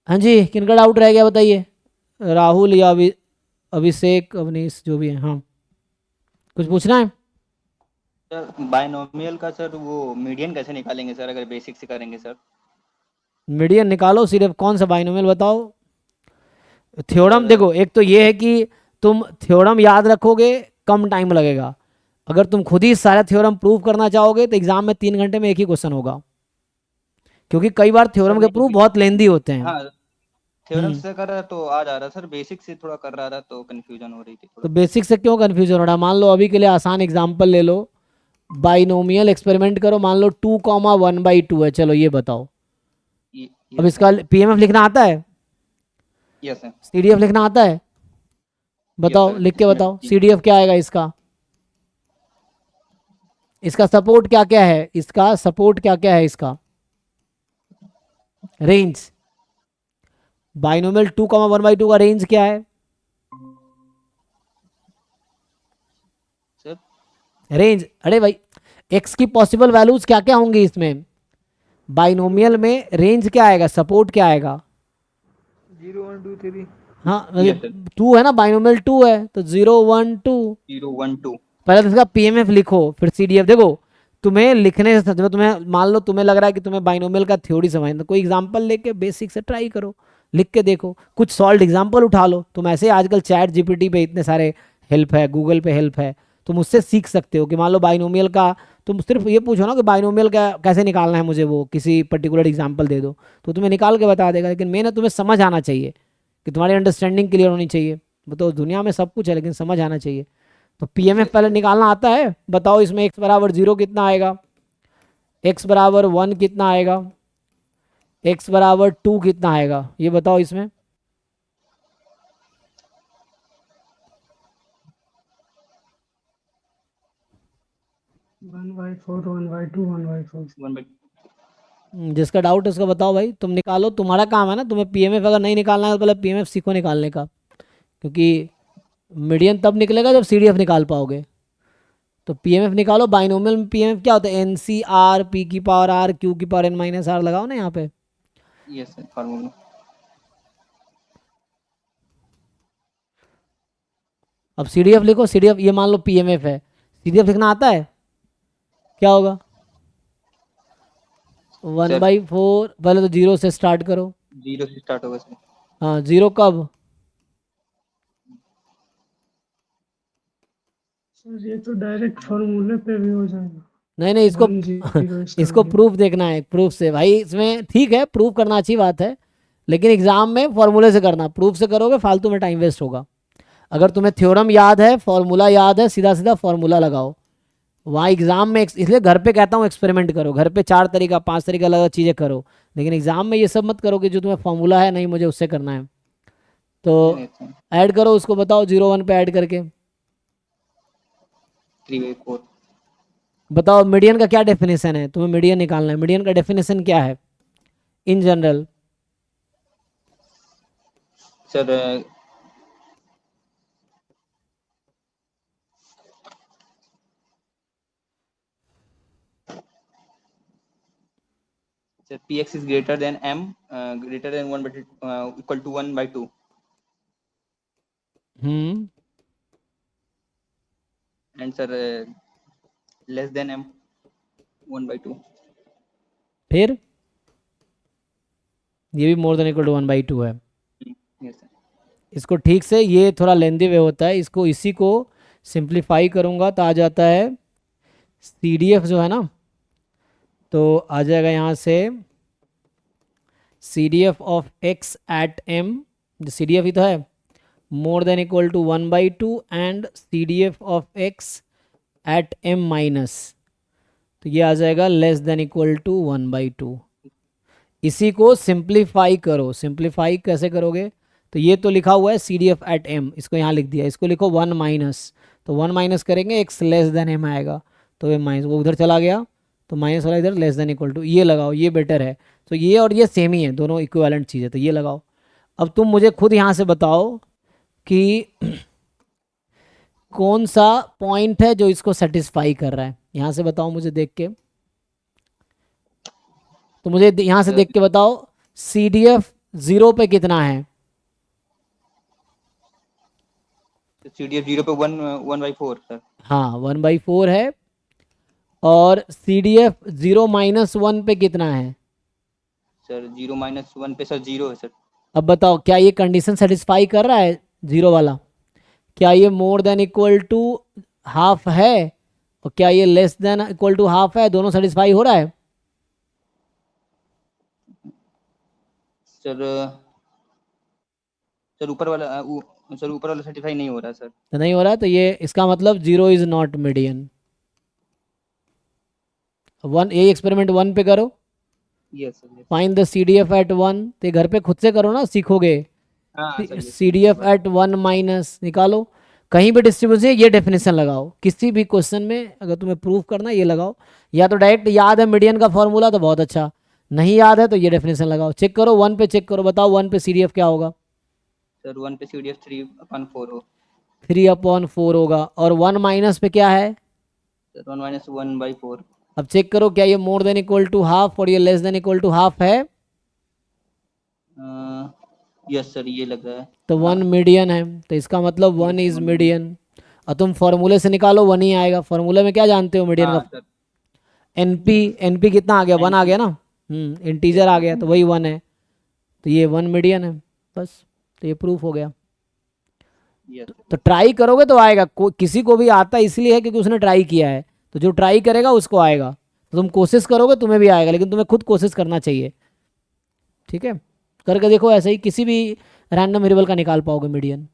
हाँ जी, किनका डाउट रह गया बताइए? राहुल या अभिषेक, अवनीश, जो भी है। हाँ, कुछ पूछना है? सर बायनोमियल का सर वो मीडियन कैसे निकालेंगे सर, अगर बेसिक से करेंगे सर? मीडियन निकालो, सिर्फ कौन सा बाइनोमियल बताओ। थ्योरम सर देखो, एक तो ये है कि तुम थ्योरम याद रखोगे, कम टाइम लगेगा। अगर तुम खुद ही सारा थ्योरम प्रूव करना चाहोगे तो एग्जाम में 3 घंटे में एक ही क्वेश्चन होगा, क्योंकि कई बार सर थ्योरम के प्रूफ नहीं, बहुत लेंदी होते हैं। हाँ थ्योरम हम्म। से कर रहा तो आ जा रहा सर, बेसिक से थोड़ा कर रहा था तो कंफ्यूजन हो रही थी तो थोड़ा। बेसिक से क्यों कन्फ्यूजन हो रहा है? मान लो अभी के लिए आसान एग्जाम्पल ले लो, बाइनोमियल एक्सपेरिमेंट करो, मान लो 2,1/2 है, चलो ये बताओ। अब यस सर। इसका पीएमएफ लिखना आता है? Yes sir. सीडीएफ लिखना आता है? यस बताओ, सर लिख के इसमें बताओ, सीडीएफ क्या आएगा इसका? इसका सपोर्ट क्या क्या है? इसका सपोर्ट क्या क्या है इसका? रेंज। बाइनोमियल 2,1/2 का रेंज क्या है? सर रेंज, अरे भाई, एक्स की पॉसिबल वैल्यूज क्या क्या होंगी इसमें? जीरो बाइनोमियल वन में रेंज क्या आएगा, सपोर्ट क्या आएगा? 0 1 2 3। हाँ, यस सर। 2 है ना, बाइनोमियल 2 है तो 0 1 2। 0 1 2। पहले तो इसका पीएमएफ लिखो, फिर सीडीएफ। देखो, तुम्हें लिखने से तुम्हें मान लो तुम्हें लग रहा है कि तुम्हें बाइनोमियल का थ्योरी समझना, तो कोई एग्जांपल लेके बेसिक से ट्राई करो, लिख के देखो, कुछ सॉल्व एग्जांपल उठा लो। तुम ऐसे आजकल चैट जीपीटी पे इतने सारे हेल्प है, गूगल पे हेल्प है, तुम उससे सीख सकते हो कि मान लो बाइनोमियल का, तुम सिर्फ ये पूछो ना कि बाइनोमियल का कैसे निकालना है, मुझे वो किसी पर्टिकुलर एग्जाम्पल दे दो, तो तुम्हें निकाल के बता देगा। लेकिन मेन है तुम्हें समझ आना चाहिए, कि तुम्हारी अंडरस्टैंडिंग क्लियर होनी चाहिए। तो दुनिया में सब कुछ है, लेकिन समझ आना चाहिए। तो पीएमएफ यस पहले सर। निकालना आता है? बताओ, इसमें एक्स बराबर 0 कितना आएगा, एक्स बराबर 1 कितना आएगा, एक्स बराबर 2 कितना आएगा, ये बताओ इसमें। 1/4 1/2 1/4। One by. जिसका डाउट है उसका बताओ भाई, तुम निकालो, तुम्हारा काम है ना। तुम्हें पीएमएफ अगर नहीं निकालना है तो पहले पीएमएफ सीखो निकालने का, क्योंकि मीडियन तब निकलेगा जब सीडीएफ निकाल पाओगे। तो पीएमएफ निकालो। बाइनोमियल में पीएमएफ क्या होता है? एन सी आर पी की पावर आर क्यू की पावर एन माइनस आर, लगाओ ना यहाँ पे। Yes sir formula. अब सीडीएफ लिखो, सीडीएफ ये मान लो पीएमएफ है, सीडीएफ लिखना आता है? क्या होगा? 1 सर बाई फोर, पहले तो 0 से स्टार्ट करो। 0 से स्टार्ट होगा सर। हाँ, 0 कब? सर ये तो डायरेक्ट फॉर्मूले पे भी हो जाएगा। नहीं नहीं, इसको 1 0 इसको स्टार्टिंग। प्रूफ देखना है, प्रूफ से भाई। इसमें ठीक है, प्रूफ करना अच्छी बात है, लेकिन एग्जाम में फॉर्मूले से करना। प्रूफ से करोगे फालतू में टाइम वेस्ट होगा। अगर तुम्हें थ्योरम याद है, फॉर्मूला याद है, सीधा सीधा फॉर्मूला लगाओ। वहाँ एग्जाम में इसलिए घर पे कहता हूँ एक्सपेरिमेंट करो, घर पे 4 तरीका 5 तरीका अलग अलग चीज़ें करो, लेकिन एग्जाम में ये सब मत करो कि जो तुम्हें फॉर्मूला है नहीं मुझे उससे करना है। तो नहीं नहीं सर। ऐड करो उसको, बताओ 0 1 पे ऐड करके। 3/4। बताओ मीडियन का क्या डेफिनेशन है, तुम्हें मीडियन निकालना है, मीडियन का डेफिनेशन क्या है in general? Sir sir P X is greater than M, greater than 1/2 equal to 1/2। Hmm. And sir less than M 1/2। फिर ये भी मोर देन इक्वल टू 1/2 है। Yes sir. इसको ठीक से, ये थोड़ा लेंदी वे होता है, इसको इसी को सिंप्लीफाई करूंगा तो आ जाता है सीडीएफ जो है ना, तो आ जाएगा यहाँ से C D F of X at M, C D F ही तो है, more than equal to 1/2 and C D F of X at M minus, तो ये आ जाएगा लेस देन इक्वल टू 1/2। इसी को सिंप्लीफाई करो। सिंप्लीफाई कैसे करोगे? तो ये तो लिखा हुआ है C D F at M, इसको यहाँ लिख दिया, इसको लिखो 1 माइनस, तो 1 माइनस करेंगे एक्स लेस देन एम आएगा, तो ये माइनस वो उधर चला गया, तो माइनस वाला इधर लेस देन इक्वल टू, ये लगाओ, ये बेटर है। तो ये और ये सेम ही है, दोनों इक्विवेलेंट चीज़ है, तो ये लगाओ। अब तुम मुझे खुद यहाँ से बताओ कि कौन सा पॉइंट है जो इसको सेटिस्फाई कर रहा है, यहाँ से बताओ मुझे देख के। तो मुझे यहाँ से सर देख के बताओ, सी डी एफ जीरो पे कितना है? तो CDF 0 पे 1/4 सर। हाँ 1/4 है। और CDF 0 - 1 पे कितना है? सर 0 - 1 पे सर 0 है सर। अब बताओ क्या ये कंडीशन सेटिस्फाई कर रहा है जीरो वाला? क्या ये more than equal to half है और क्या ये less than equal to half है? दोनों सेटिस्फाई हो रहा है? सर सर ऊपर वाला सर्टिफाई नहीं हो रहा सर। तो नहीं हो रहा है, तो ये इसका मतलब zero is not median. One, ये एक्सपेरिमेंट 1 पे करो। Yes sir. Find the CDF at 1। तो ये घर पे खुद से करो ना, सीखोगे। हाँ सर ये CDF एट 1 माइनस निकालो। कहीं भी डिस्ट्रीब्यूशन ये डेफिनेशन लगाओ, किसी भी क्वेश्चन में अगर तुम्हें प्रूव करना है ये लगाओ। या तो डायरेक्ट याद है मीडियन का फॉर्मूला तो बहुत अच्छा, नहीं याद है तो ये डेफिनेशन लगाओ। चेक करो 1 पे, चेक करो, बताओ 1 पे CDF क्या होगा? सर 1 पे CDF 3/4 हो। 3/4 होगा। और 1 माइनस पे क्या है? सर 1 - 1/4। अब चेक करो क्या ये more than equal to half और ये less than equal to half है? यस सर ये लग रहा है। तो 1 मीडियन है, तो इसका मतलब 1 इज मीडियन। और तुम फॉर्मूले से निकालो 1 ही आएगा। फॉर्मूले में क्या जानते हो मीडियन हाँ का? सर। एनपी कितना आ गया? 1 आ गया ना। इंटीजर आ गया तो वही 1 है, तो ये 1 मीडियन है बस। तो ये प्रूफ हो गया। यस तो ट्राई करोगे तो आएगा। किसी को भी आता इसलिए है क्योंकि उसने ट्राई किया है, तो जो ट्राई करेगा उसको आएगा। तो तुम कोशिश करोगे तुम्हें भी आएगा, लेकिन तुम्हें खुद कोशिश करना चाहिए। ठीक है, करके देखो, ऐसे ही किसी भी रैंडम वेरिएबल का निकाल पाओगे मीडियन।